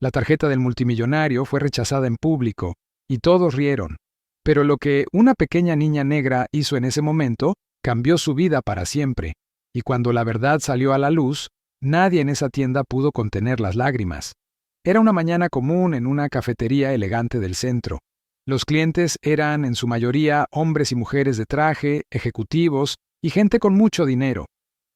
La tarjeta del multimillonario fue rechazada en público, y todos rieron. Pero lo que una pequeña niña negra hizo en ese momento cambió su vida para siempre, y cuando la verdad salió a la luz, nadie en esa tienda pudo contener las lágrimas. Era una mañana común en una cafetería elegante del centro. Los clientes eran, en su mayoría, hombres y mujeres de traje, ejecutivos y gente con mucho dinero.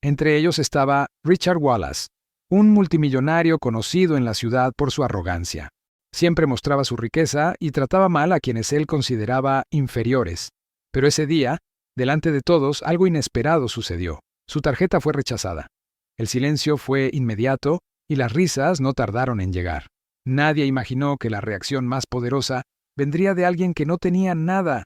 Entre ellos estaba Richard Wallace, un multimillonario conocido en la ciudad por su arrogancia. Siempre mostraba su riqueza y trataba mal a quienes él consideraba inferiores. Pero ese día, delante de todos, algo inesperado sucedió. Su tarjeta fue rechazada. El silencio fue inmediato y las risas no tardaron en llegar. Nadie imaginó que la reacción más poderosa vendría de alguien que no tenía nada,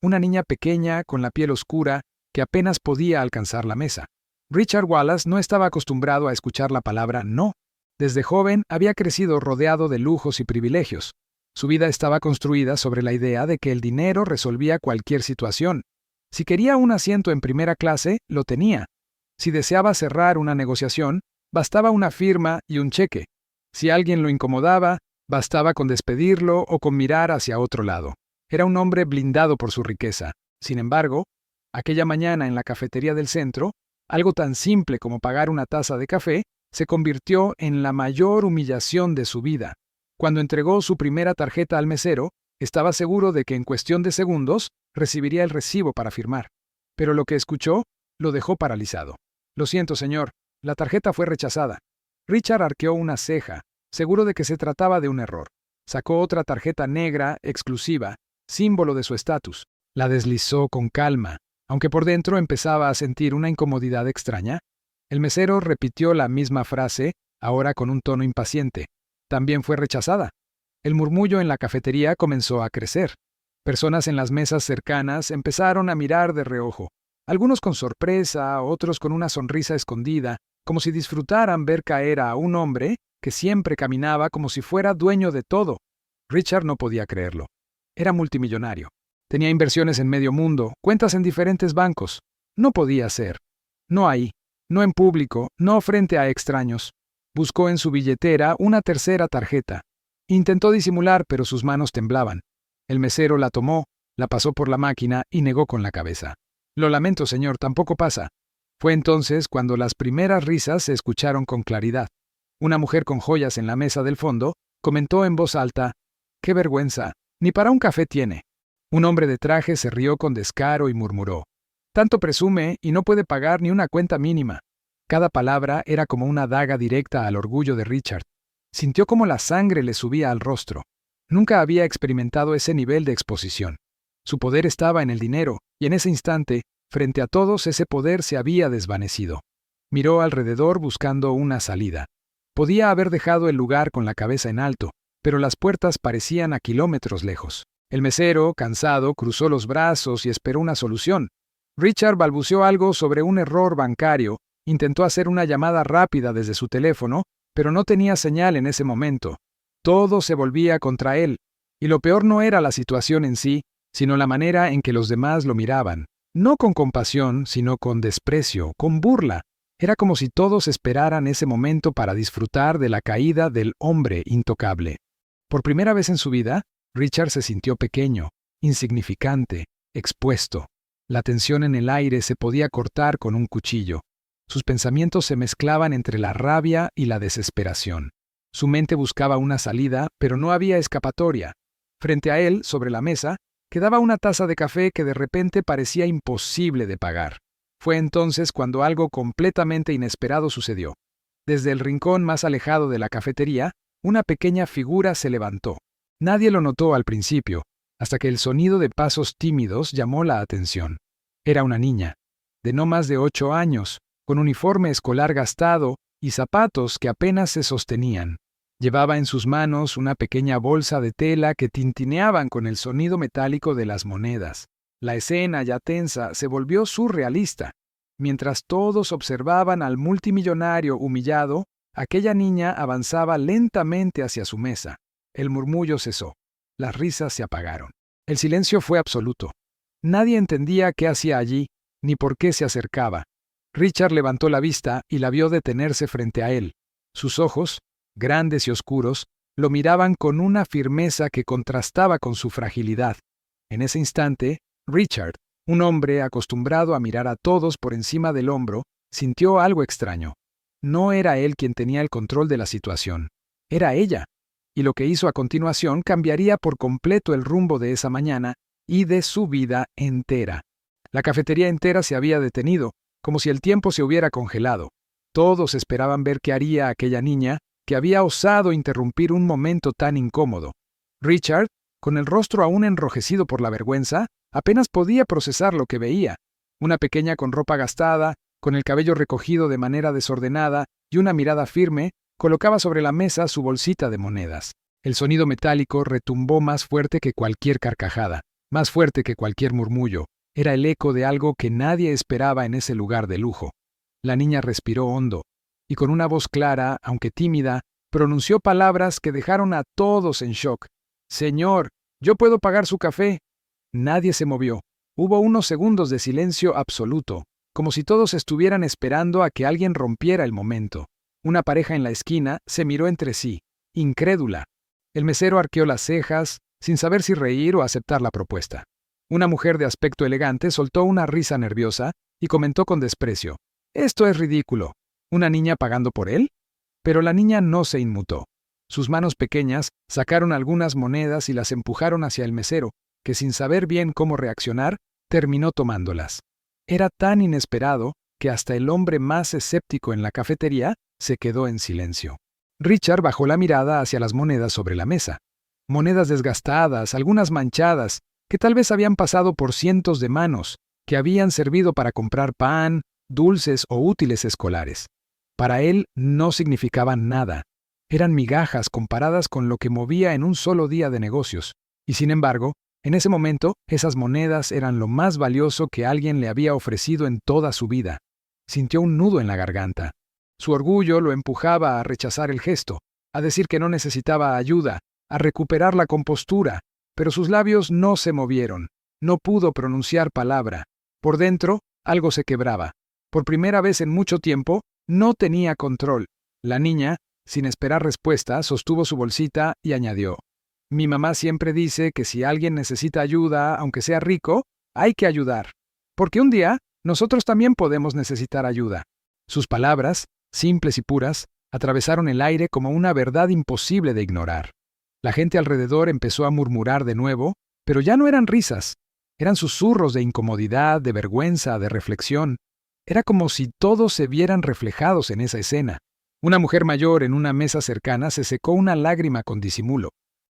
una niña pequeña con la piel oscura que apenas podía alcanzar la mesa. Richard Wallace no estaba acostumbrado a escuchar la palabra no. Desde joven había crecido rodeado de lujos y privilegios. Su vida estaba construida sobre la idea de que el dinero resolvía cualquier situación. Si quería un asiento en primera clase, lo tenía. Si deseaba cerrar una negociación, bastaba una firma y un cheque. Si alguien lo incomodaba, bastaba con despedirlo o con mirar hacia otro lado. Era un hombre blindado por su riqueza. Sin embargo, aquella mañana en la cafetería del centro, algo tan simple como pagar una taza de café se convirtió en la mayor humillación de su vida. Cuando entregó su primera tarjeta al mesero, estaba seguro de que en cuestión de segundos recibiría el recibo para firmar. Pero lo que escuchó lo dejó paralizado. «Lo siento, señor, la tarjeta fue rechazada». Richard arqueó una ceja, seguro de que se trataba de un error. Sacó otra tarjeta negra, exclusiva, símbolo de su estatus. La deslizó con calma, aunque por dentro empezaba a sentir una incomodidad extraña. El mesero repitió la misma frase, ahora con un tono impaciente. También fue rechazada. El murmullo en la cafetería comenzó a crecer. Personas en las mesas cercanas empezaron a mirar de reojo, algunos con sorpresa, otros con una sonrisa escondida, como si disfrutaran ver caer a un hombre que siempre caminaba como si fuera dueño de todo. Richard no podía creerlo. Era multimillonario. Tenía inversiones en medio mundo, cuentas en diferentes bancos. No podía ser. No ahí, no en público, no frente a extraños. Buscó en su billetera una tercera tarjeta. Intentó disimular, pero sus manos temblaban. El mesero la tomó, la pasó por la máquina y negó con la cabeza. «Lo lamento, señor, tampoco pasa». Fue entonces cuando las primeras risas se escucharon con claridad. Una mujer con joyas en la mesa del fondo comentó en voz alta: «¡Qué vergüenza! Ni para un café tiene». Un hombre de traje se rió con descaro y murmuró: «Tanto presume y no puede pagar ni una cuenta mínima». Cada palabra era como una daga directa al orgullo de Richard. Sintió como la sangre le subía al rostro. Nunca había experimentado ese nivel de exposición. Su poder estaba en el dinero, y en ese instante, frente a todos, ese poder se había desvanecido. Miró alrededor buscando una salida. Podía haber dejado el lugar con la cabeza en alto, pero las puertas parecían a kilómetros lejos. El mesero, cansado, cruzó los brazos y esperó una solución. Richard balbuceó algo sobre un error bancario, intentó hacer una llamada rápida desde su teléfono, pero no tenía señal en ese momento. Todo se volvía contra él, y lo peor no era la situación en sí, sino la manera en que los demás lo miraban. No con compasión, sino con desprecio, con burla. Era como si todos esperaran ese momento para disfrutar de la caída del hombre intocable. Por primera vez en su vida, Richard se sintió pequeño, insignificante, expuesto. La tensión en el aire se podía cortar con un cuchillo. Sus pensamientos se mezclaban entre la rabia y la desesperación. Su mente buscaba una salida, pero no había escapatoria. Frente a él, sobre la mesa, quedaba una taza de café que de repente parecía imposible de pagar. Fue entonces cuando algo completamente inesperado sucedió. Desde el rincón más alejado de la cafetería, una pequeña figura se levantó. Nadie lo notó al principio, hasta que el sonido de pasos tímidos llamó la atención. Era una niña, de no más de 8 años, con uniforme escolar gastado y zapatos que apenas se sostenían. Llevaba en sus manos una pequeña bolsa de tela que tintineaban con el sonido metálico de las monedas. La escena, ya tensa, se volvió surrealista. Mientras todos observaban al multimillonario humillado, aquella niña avanzaba lentamente hacia su mesa. El murmullo cesó. Las risas se apagaron. El silencio fue absoluto. Nadie entendía qué hacía allí, ni por qué se acercaba. Richard levantó la vista y la vio detenerse frente a él. Sus ojos, grandes y oscuros, Lo miraban con una firmeza que contrastaba con su fragilidad. En ese instante, Richard, un hombre acostumbrado a mirar a todos por encima del hombro, sintió algo extraño. No era él quien tenía el control de la situación. Era ella. Y lo que hizo a continuación cambiaría por completo el rumbo de esa mañana y de su vida entera. La cafetería entera se había detenido, como si el tiempo se hubiera congelado. Todos esperaban ver qué haría aquella niña que había osado interrumpir un momento tan incómodo. Richard, con el rostro aún enrojecido por la vergüenza, apenas podía procesar lo que veía. Una pequeña con ropa gastada, con el cabello recogido de manera desordenada y una mirada firme, colocaba sobre la mesa su bolsita de monedas. El sonido metálico retumbó más fuerte que cualquier carcajada, más fuerte que cualquier murmullo. Era el eco de algo que nadie esperaba en ese lugar de lujo. La niña respiró hondo, y con una voz clara, aunque tímida, pronunció palabras que dejaron a todos en shock. «Señor, yo puedo pagar su café». Nadie se movió. Hubo unos segundos de silencio absoluto, como si todos estuvieran esperando a que alguien rompiera el momento. Una pareja en la esquina se miró entre sí, incrédula. El mesero arqueó las cejas, sin saber si reír o aceptar la propuesta. Una mujer de aspecto elegante soltó una risa nerviosa y comentó con desprecio: «Esto es ridículo. ¿Una niña pagando por él?». Pero la niña no se inmutó. Sus manos pequeñas sacaron algunas monedas y las empujaron hacia el mesero, que sin saber bien cómo reaccionar, terminó tomándolas. Era tan inesperado que hasta el hombre más escéptico en la cafetería se quedó en silencio. Richard bajó la mirada hacia las monedas sobre la mesa. Monedas desgastadas, algunas manchadas, que tal vez habían pasado por cientos de manos, que habían servido para comprar pan, dulces o útiles escolares. Para él no significaban nada. Eran migajas comparadas con lo que movía en un solo día de negocios. Y sin embargo, en ese momento, esas monedas eran lo más valioso que alguien le había ofrecido en toda su vida. Sintió un nudo en la garganta. Su orgullo lo empujaba a rechazar el gesto, a decir que no necesitaba ayuda, a recuperar la compostura, pero sus labios no se movieron. No pudo pronunciar palabra. Por dentro, algo se quebraba. Por primera vez en mucho tiempo, no tenía control. La niña, sin esperar respuesta, sostuvo su bolsita y añadió: «Mi mamá siempre dice que si alguien necesita ayuda, aunque sea rico, hay que ayudar. Porque un día, nosotros también podemos necesitar ayuda». Sus palabras, simples y puras, atravesaron el aire como una verdad imposible de ignorar. La gente alrededor empezó a murmurar de nuevo, pero ya no eran risas. Eran susurros de incomodidad, de vergüenza, de reflexión. Era como si todos se vieran reflejados en esa escena. Una mujer mayor en una mesa cercana se secó una lágrima con disimulo.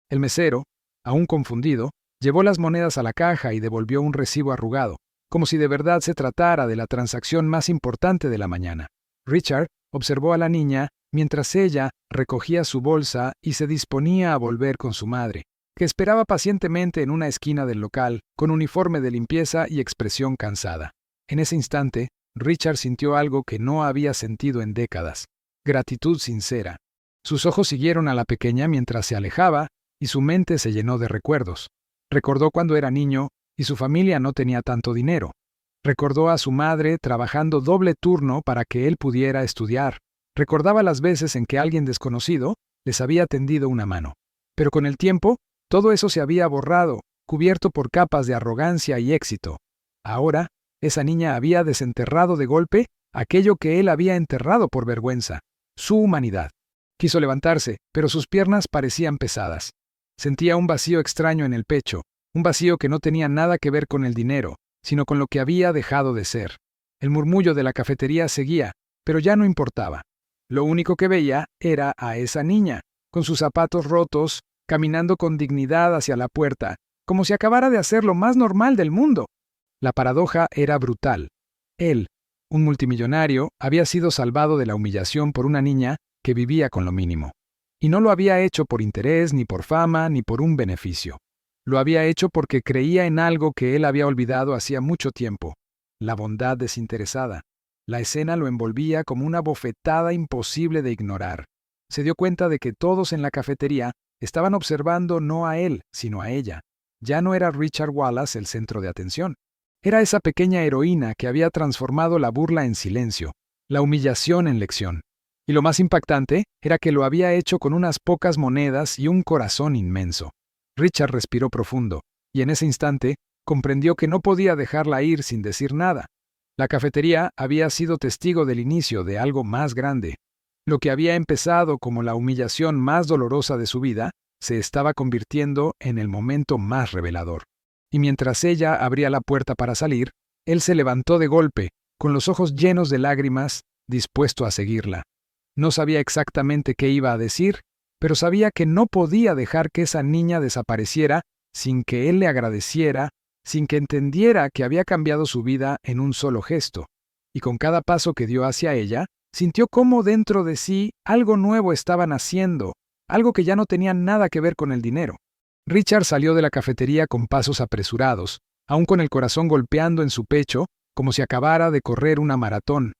El mesero, aún confundido, llevó las monedas a la caja y devolvió un recibo arrugado, como si de verdad se tratara de la transacción más importante de la mañana. Richard observó a la niña mientras ella recogía su bolsa y se disponía a volver con su madre, que esperaba pacientemente en una esquina del local, con uniforme de limpieza y expresión cansada. En ese instante, Richard sintió algo que no había sentido en décadas: gratitud sincera. Sus ojos siguieron a la pequeña mientras se alejaba y su mente se llenó de recuerdos. Recordó cuando era niño y su familia no tenía tanto dinero. Recordó a su madre trabajando doble turno para que él pudiera estudiar. Recordaba las veces en que alguien desconocido les había tendido una mano. Pero con el tiempo, todo eso se había borrado, cubierto por capas de arrogancia y éxito. Ahora, esa niña había desenterrado de golpe aquello que él había enterrado por vergüenza: su humanidad. Quiso levantarse, pero sus piernas parecían pesadas. Sentía un vacío extraño en el pecho, un vacío que no tenía nada que ver con el dinero, sino con lo que había dejado de ser. El murmullo de la cafetería seguía, pero ya no importaba. Lo único que veía era a esa niña, con sus zapatos rotos, caminando con dignidad hacia la puerta, como si acabara de hacer lo más normal del mundo. La paradoja era brutal. Él, un multimillonario, había sido salvado de la humillación por una niña que vivía con lo mínimo. Y no lo había hecho por interés, ni por fama, ni por un beneficio. Lo había hecho porque creía en algo que él había olvidado hacía mucho tiempo: la bondad desinteresada. La escena lo envolvía como una bofetada imposible de ignorar. Se dio cuenta de que todos en la cafetería estaban observando no a él, sino a ella. Ya no era Richard Wallace el centro de atención. Era esa pequeña heroína que había transformado la burla en silencio, la humillación en lección. Y lo más impactante era que lo había hecho con unas pocas monedas y un corazón inmenso. Richard respiró profundo, y en ese instante comprendió que no podía dejarla ir sin decir nada. La cafetería había sido testigo del inicio de algo más grande. Lo que había empezado como la humillación más dolorosa de su vida se estaba convirtiendo en el momento más revelador. Y mientras ella abría la puerta para salir, él se levantó de golpe, con los ojos llenos de lágrimas, dispuesto a seguirla. No sabía exactamente qué iba a decir, pero sabía que no podía dejar que esa niña desapareciera sin que él le agradeciera, sin que entendiera que había cambiado su vida en un solo gesto. Y con cada paso que dio hacia ella, sintió cómo dentro de sí algo nuevo estaba naciendo, algo que ya no tenía nada que ver con el dinero. Richard salió de la cafetería con pasos apresurados, aún con el corazón golpeando en su pecho, como si acabara de correr una maratón.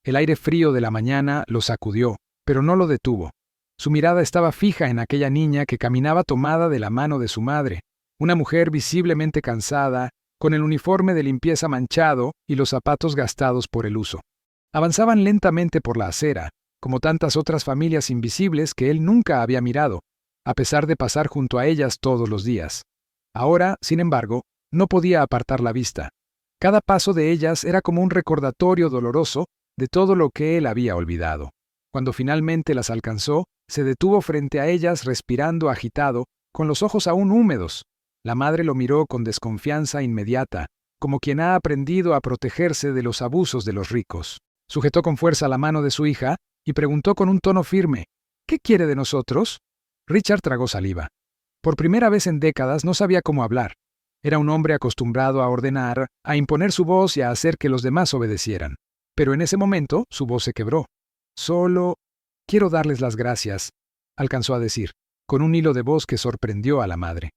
El aire frío de la mañana lo sacudió, pero no lo detuvo. Su mirada estaba fija en aquella niña que caminaba tomada de la mano de su madre, una mujer visiblemente cansada, con el uniforme de limpieza manchado y los zapatos gastados por el uso. Avanzaban lentamente por la acera, como tantas otras familias invisibles que él nunca había mirado, a pesar de pasar junto a ellas todos los días. Ahora, sin embargo, no podía apartar la vista. Cada paso de ellas era como un recordatorio doloroso de todo lo que él había olvidado. Cuando finalmente las alcanzó, se detuvo frente a ellas respirando agitado, con los ojos aún húmedos. La madre lo miró con desconfianza inmediata, como quien ha aprendido a protegerse de los abusos de los ricos. Sujetó con fuerza la mano de su hija y preguntó con un tono firme, ¿qué quiere de nosotros? Richard tragó saliva. Por primera vez en décadas no sabía cómo hablar. Era un hombre acostumbrado a ordenar, a imponer su voz y a hacer que los demás obedecieran. Pero en ese momento su voz se quebró. Solo quiero darles las gracias, alcanzó a decir, con un hilo de voz que sorprendió a la madre.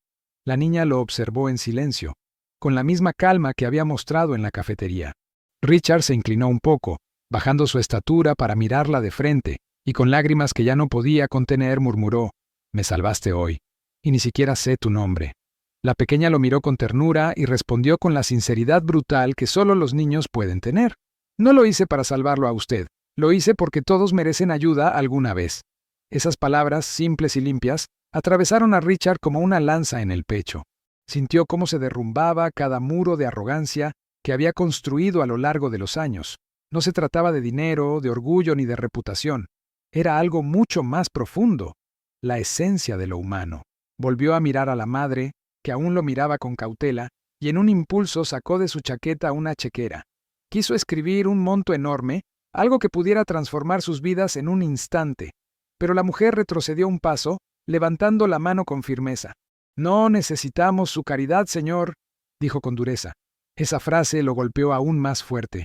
La niña lo observó en silencio, con la misma calma que había mostrado en la cafetería. Richard se inclinó un poco, bajando su estatura para mirarla de frente, y con lágrimas que ya no podía contener murmuró, «Me salvaste hoy, y ni siquiera sé tu nombre». La pequeña lo miró con ternura y respondió con la sinceridad brutal que solo los niños pueden tener. «No lo hice para salvarlo a usted, lo hice porque todos merecen ayuda alguna vez». Esas palabras, simples y limpias, atravesaron a Richard como una lanza en el pecho. Sintió cómo se derrumbaba cada muro de arrogancia que había construido a lo largo de los años. No se trataba de dinero, de orgullo ni de reputación. Era algo mucho más profundo, la esencia de lo humano. Volvió a mirar a la madre, que aún lo miraba con cautela, y en un impulso sacó de su chaqueta una chequera. Quiso escribir un monto enorme, algo que pudiera transformar sus vidas en un instante. Pero la mujer retrocedió un paso, levantando la mano con firmeza. «No necesitamos su caridad, señor», dijo con dureza. Esa frase lo golpeó aún más fuerte.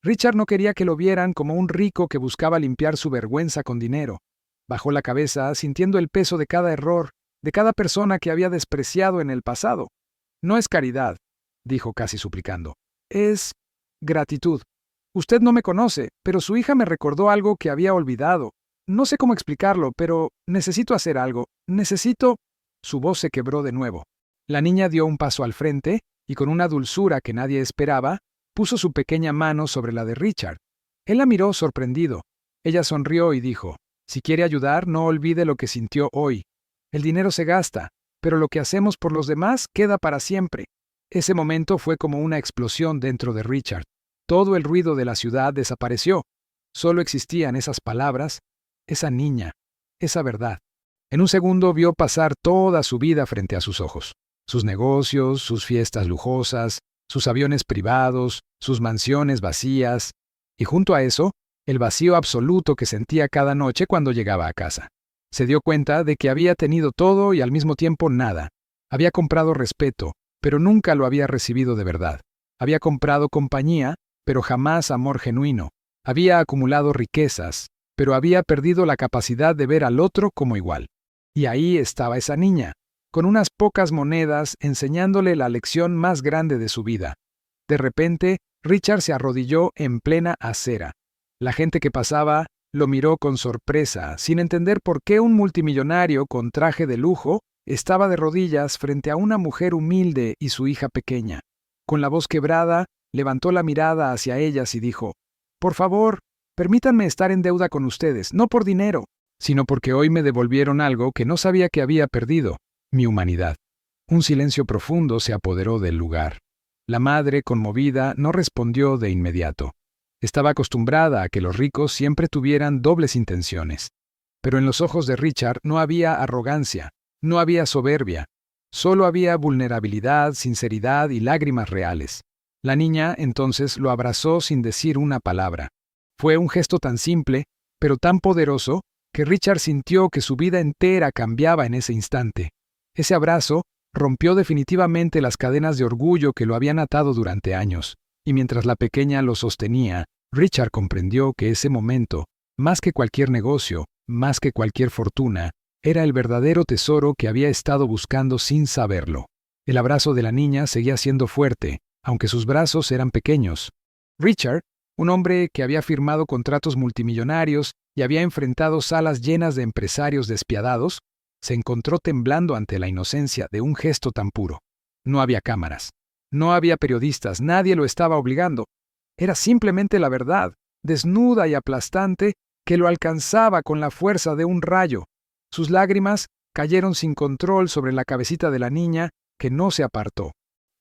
Richard no quería que lo vieran como un rico que buscaba limpiar su vergüenza con dinero. Bajó la cabeza, sintiendo el peso de cada error, de cada persona que había despreciado en el pasado. «No es caridad», dijo casi suplicando. «Es gratitud. Usted no me conoce, pero su hija me recordó algo que había olvidado. No sé cómo explicarlo, pero necesito hacer algo. Necesito...» Su voz se quebró de nuevo. La niña dio un paso al frente y con una dulzura que nadie esperaba, puso su pequeña mano sobre la de Richard. Él la miró sorprendido. Ella sonrió y dijo, «Si quiere ayudar, no olvide lo que sintió hoy. El dinero se gasta, pero lo que hacemos por los demás queda para siempre». Ese momento fue como una explosión dentro de Richard. Todo el ruido de la ciudad desapareció. Solo existían esas palabras, esa niña, esa verdad. En un segundo vio pasar toda su vida frente a sus ojos. Sus negocios, sus fiestas lujosas, sus aviones privados, sus mansiones vacías, y junto a eso, el vacío absoluto que sentía cada noche cuando llegaba a casa. Se dio cuenta de que había tenido todo y al mismo tiempo nada. Había comprado respeto, pero nunca lo había recibido de verdad. Había comprado compañía, pero jamás amor genuino. Había acumulado riquezas, pero había perdido la capacidad de ver al otro como igual. Y ahí estaba esa niña, con unas pocas monedas enseñándole la lección más grande de su vida. De repente, Richard se arrodilló en plena acera. La gente que pasaba lo miró con sorpresa, sin entender por qué un multimillonario con traje de lujo estaba de rodillas frente a una mujer humilde y su hija pequeña. Con la voz quebrada, levantó la mirada hacia ellas y dijo, «Por favor, Permítanme estar en deuda con ustedes, no por dinero, sino porque hoy me devolvieron algo que no sabía que había perdido, mi humanidad. Un silencio profundo se apoderó del lugar. La madre, conmovida, no respondió de inmediato. Estaba acostumbrada a que los ricos siempre tuvieran dobles intenciones. Pero en los ojos de Richard no había arrogancia, no había soberbia. Solo había vulnerabilidad, sinceridad y lágrimas reales. La niña entonces lo abrazó sin decir una palabra. Fue un gesto tan simple, pero tan poderoso, que Richard sintió que su vida entera cambiaba en ese instante. Ese abrazo rompió definitivamente las cadenas de orgullo que lo habían atado durante años, y mientras la pequeña lo sostenía, Richard comprendió que ese momento, más que cualquier negocio, más que cualquier fortuna, era el verdadero tesoro que había estado buscando sin saberlo. El abrazo de la niña seguía siendo fuerte, aunque sus brazos eran pequeños. Richard, un hombre que había firmado contratos multimillonarios y había enfrentado salas llenas de empresarios despiadados, se encontró temblando ante la inocencia de un gesto tan puro. No había cámaras, no había periodistas, nadie lo estaba obligando. Era simplemente la verdad, desnuda y aplastante, que lo alcanzaba con la fuerza de un rayo. Sus lágrimas cayeron sin control sobre la cabecita de la niña, que no se apartó.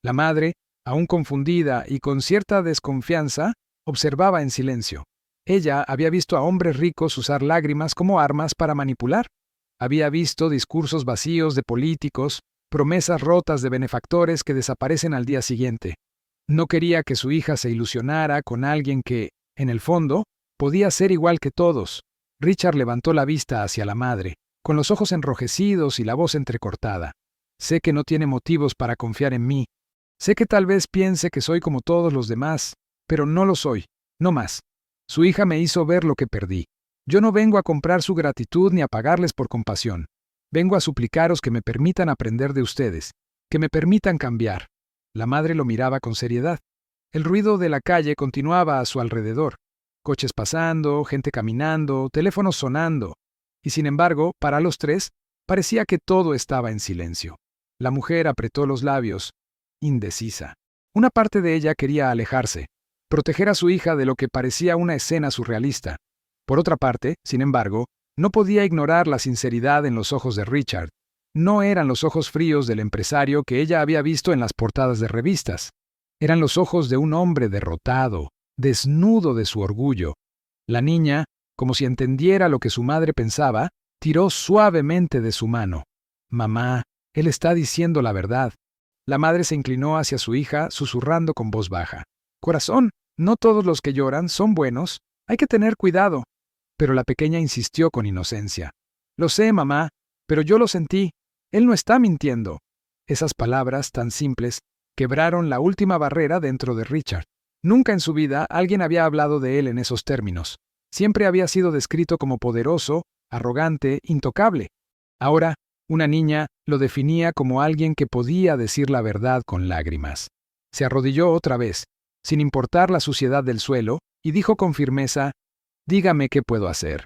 La madre, aún confundida y con cierta desconfianza, observaba en silencio. Ella había visto a hombres ricos usar lágrimas como armas para manipular. Había visto discursos vacíos de políticos, promesas rotas de benefactores que desaparecen al día siguiente. No quería que su hija se ilusionara con alguien que, en el fondo, podía ser igual que todos. Richard levantó la vista hacia la madre, con los ojos enrojecidos y la voz entrecortada. Sé que no tiene motivos para confiar en mí. Sé que tal vez piense que soy como todos los demás, pero no lo soy, no más. Su hija me hizo ver lo que perdí. Yo no vengo a comprar su gratitud ni a pagarles por compasión. Vengo a suplicaros que me permitan aprender de ustedes, que me permitan cambiar. La madre lo miraba con seriedad. El ruido de la calle continuaba a su alrededor. Coches pasando, gente caminando, teléfonos sonando. Y sin embargo, para los tres, parecía que todo estaba en silencio. La mujer apretó los labios, indecisa. Una parte de ella quería alejarse, proteger a su hija de lo que parecía una escena surrealista. Por otra parte, sin embargo, no podía ignorar la sinceridad en los ojos de Richard. No eran los ojos fríos del empresario que ella había visto en las portadas de revistas. Eran los ojos de un hombre derrotado, desnudo de su orgullo. La niña, como si entendiera lo que su madre pensaba, tiró suavemente de su mano. «Mamá, él está diciendo la verdad». La madre se inclinó hacia su hija, susurrando con voz baja. «Corazón, no todos los que lloran son buenos. Hay que tener cuidado». Pero la pequeña insistió con inocencia. «Lo sé, mamá, pero yo lo sentí. Él no está mintiendo». Esas palabras tan simples quebraron la última barrera dentro de Richard. Nunca en su vida alguien había hablado de él en esos términos. Siempre había sido descrito como poderoso, arrogante, intocable. Ahora, una niña lo definía como alguien que podía decir la verdad con lágrimas. Se arrodilló otra vez, sin importar la suciedad del suelo, y dijo con firmeza: «Dígame qué puedo hacer.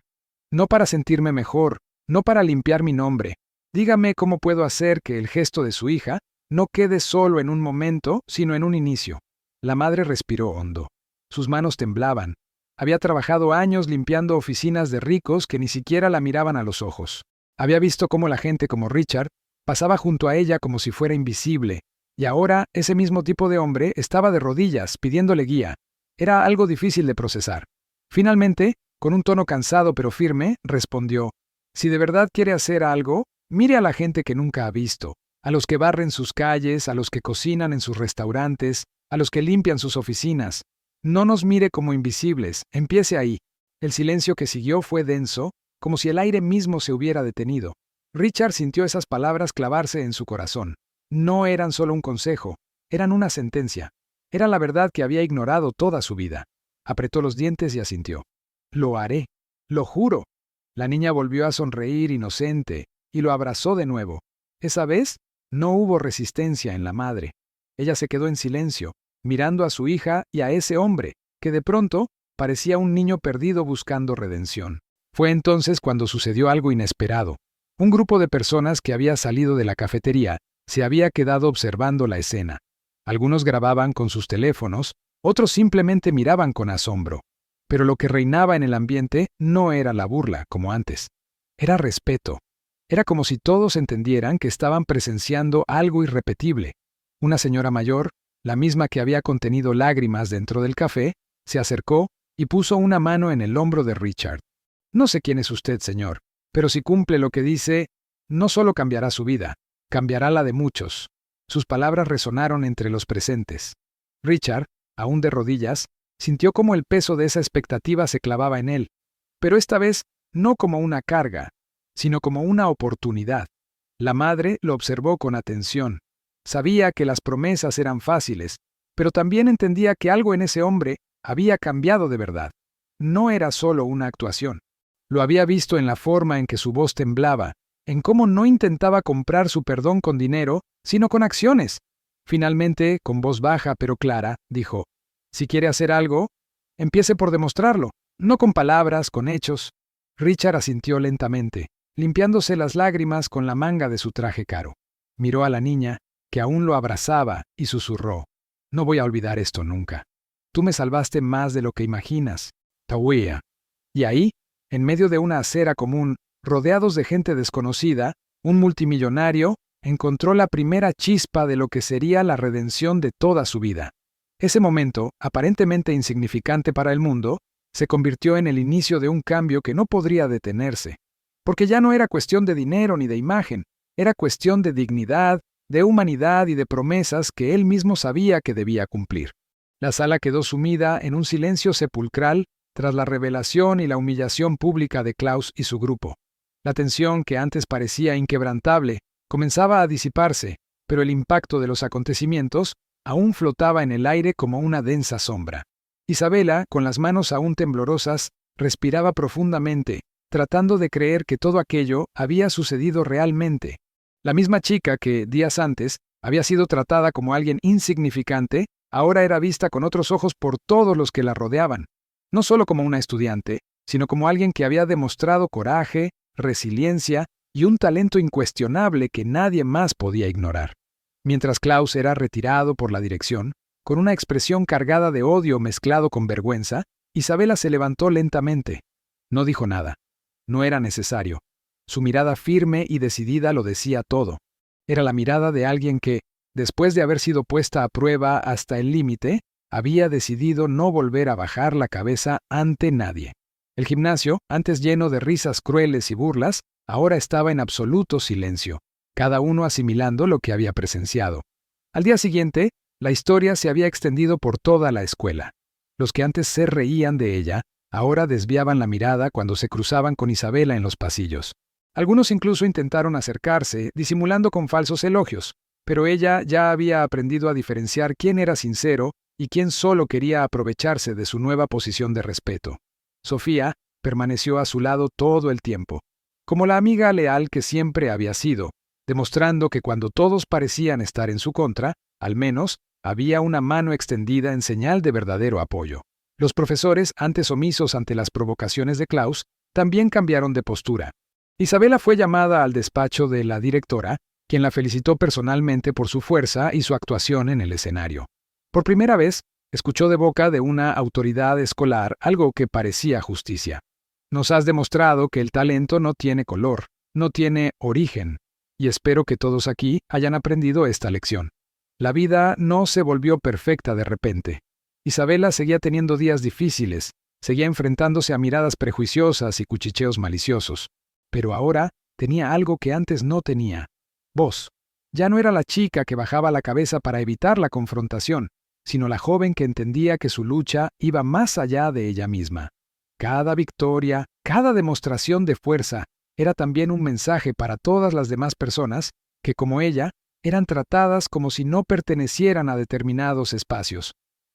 No para sentirme mejor, no para limpiar mi nombre. Dígame cómo puedo hacer que el gesto de su hija no quede solo en un momento, sino en un inicio». La madre respiró hondo. Sus manos temblaban. Había trabajado años limpiando oficinas de ricos que ni siquiera la miraban a los ojos. Había visto cómo la gente como Richard pasaba junto a ella como si fuera invisible, y ahora ese mismo tipo de hombre estaba de rodillas pidiéndole guía. Era algo difícil de procesar. Finalmente, con un tono cansado pero firme, respondió: «Si de verdad quiere hacer algo, mire a la gente que nunca ha visto, a los que barren sus calles, a los que cocinan en sus restaurantes, a los que limpian sus oficinas. No nos mire como invisibles, empiece ahí». El silencio que siguió fue denso, como si el aire mismo se hubiera detenido. Richard sintió esas palabras clavarse en su corazón. No eran solo un consejo, eran una sentencia. Era la verdad que había ignorado toda su vida. Apretó los dientes y asintió. «Lo haré, lo juro». La niña volvió a sonreír inocente y lo abrazó de nuevo. Esa vez no hubo resistencia en la madre. Ella se quedó en silencio, mirando a su hija y a ese hombre, que de pronto parecía un niño perdido buscando redención. Fue entonces cuando sucedió algo inesperado. Un grupo de personas que había salido de la cafetería se había quedado observando la escena. Algunos grababan con sus teléfonos, otros simplemente miraban con asombro. Pero lo que reinaba en el ambiente no era la burla, como antes. Era respeto. Era como si todos entendieran que estaban presenciando algo irrepetible. Una señora mayor, la misma que había contenido lágrimas dentro del café, se acercó y puso una mano en el hombro de Richard. No sé quién es usted, señor, pero si cumple lo que dice, no solo cambiará su vida, cambiará la de muchos. Sus palabras resonaron entre los presentes. Richard, aún de rodillas, sintió cómo el peso de esa expectativa se clavaba en él, pero esta vez no como una carga, sino como una oportunidad. La madre lo observó con atención. Sabía que las promesas eran fáciles, pero también entendía que algo en ese hombre había cambiado de verdad. No era solo una actuación. Lo había visto en la forma en que su voz temblaba, en cómo no intentaba comprar su perdón con dinero, sino con acciones. Finalmente, con voz baja pero clara, dijo: «Si quiere hacer algo, empiece por demostrarlo, no con palabras, con hechos». Richard asintió lentamente, limpiándose las lágrimas con la manga de su traje caro. Miró a la niña, que aún lo abrazaba, y susurró: «No voy a olvidar esto nunca. Tú me salvaste más de lo que imaginas, Tawia». Y ahí, en medio de una acera común, rodeados de gente desconocida, un multimillonario encontró la primera chispa de lo que sería la redención de toda su vida. Ese momento, aparentemente insignificante para el mundo, se convirtió en el inicio de un cambio que no podría detenerse. Porque ya no era cuestión de dinero ni de imagen, era cuestión de dignidad, de humanidad y de promesas que él mismo sabía que debía cumplir. La sala quedó sumida en un silencio sepulcral tras la revelación y la humillación pública de Klaus y su grupo. La tensión, que antes parecía inquebrantable, comenzaba a disiparse, pero el impacto de los acontecimientos aún flotaba en el aire como una densa sombra. Isabela, con las manos aún temblorosas, respiraba profundamente, tratando de creer que todo aquello había sucedido realmente. La misma chica que, días antes, había sido tratada como alguien insignificante, ahora era vista con otros ojos por todos los que la rodeaban. No solo como una estudiante, sino como alguien que había demostrado coraje, resiliencia y un talento incuestionable que nadie más podía ignorar. Mientras Klaus era retirado por la dirección, con una expresión cargada de odio mezclado con vergüenza, Isabela se levantó lentamente. No dijo nada. No era necesario. Su mirada firme y decidida lo decía todo. Era la mirada de alguien que, después de haber sido puesta a prueba hasta el límite, había decidido no volver a bajar la cabeza ante nadie. El gimnasio, antes lleno de risas crueles y burlas, ahora estaba en absoluto silencio, cada uno asimilando lo que había presenciado. Al día siguiente, la historia se había extendido por toda la escuela. Los que antes se reían de ella, ahora desviaban la mirada cuando se cruzaban con Isabela en los pasillos. Algunos incluso intentaron acercarse, disimulando con falsos elogios, pero ella ya había aprendido a diferenciar quién era sincero y quién solo quería aprovecharse de su nueva posición de respeto. Sofía permaneció a su lado todo el tiempo, como la amiga leal que siempre había sido, demostrando que cuando todos parecían estar en su contra, al menos, había una mano extendida en señal de verdadero apoyo. Los profesores, antes omisos ante las provocaciones de Klaus, también cambiaron de postura. Isabela fue llamada al despacho de la directora, quien la felicitó personalmente por su fuerza y su actuación en el escenario. Por primera vez, escuchó de boca de una autoridad escolar algo que parecía justicia. Nos has demostrado que el talento no tiene color, no tiene origen, y espero que todos aquí hayan aprendido esta lección. La vida no se volvió perfecta de repente. Isabela seguía teniendo días difíciles, seguía enfrentándose a miradas prejuiciosas y cuchicheos maliciosos. Pero ahora tenía algo que antes no tenía: voz. Ya no era la chica que bajaba la cabeza para evitar la confrontación, sino la joven que entendía que su lucha iba más allá de ella misma. Cada victoria, cada demostración de fuerza, era también un mensaje para todas las demás personas que, como ella, eran tratadas como si no pertenecieran a determinados espacios.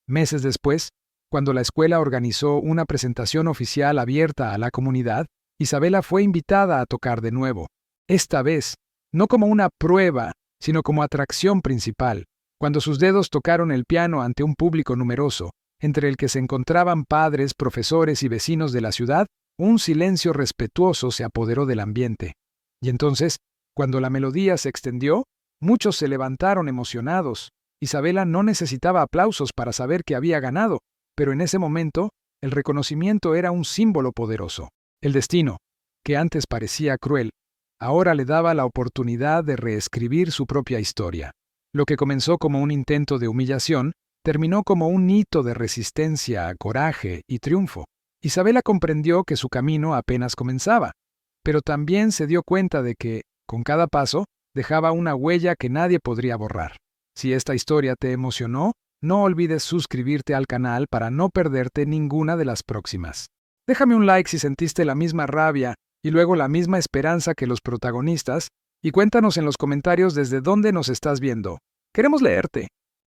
Meses después, cuando la escuela organizó una presentación oficial abierta a la comunidad, Isabela fue invitada a tocar de nuevo. Esta vez, no como una prueba, sino como atracción principal, cuando sus dedos tocaron el piano ante un público numeroso, entre el que se encontraban padres, profesores y vecinos de la ciudad, un silencio respetuoso se apoderó del ambiente. Y entonces, cuando la melodía se extendió, muchos se levantaron emocionados. Isabela no necesitaba aplausos para saber que había ganado, pero en ese momento El reconocimiento era un símbolo poderoso. El destino, que antes parecía cruel, ahora le daba la oportunidad de reescribir su propia historia. Lo que comenzó como un intento de humillación, terminó como un hito de resistencia, coraje y triunfo. Isabela comprendió que su camino apenas comenzaba, pero también se dio cuenta de que, con cada paso, dejaba una huella que nadie podría borrar. Si esta historia te emocionó, no olvides suscribirte al canal para no perderte ninguna de las próximas. Déjame un like si sentiste la misma rabia y luego la misma esperanza que los protagonistas, y cuéntanos en los comentarios desde dónde nos estás viendo. Queremos leerte.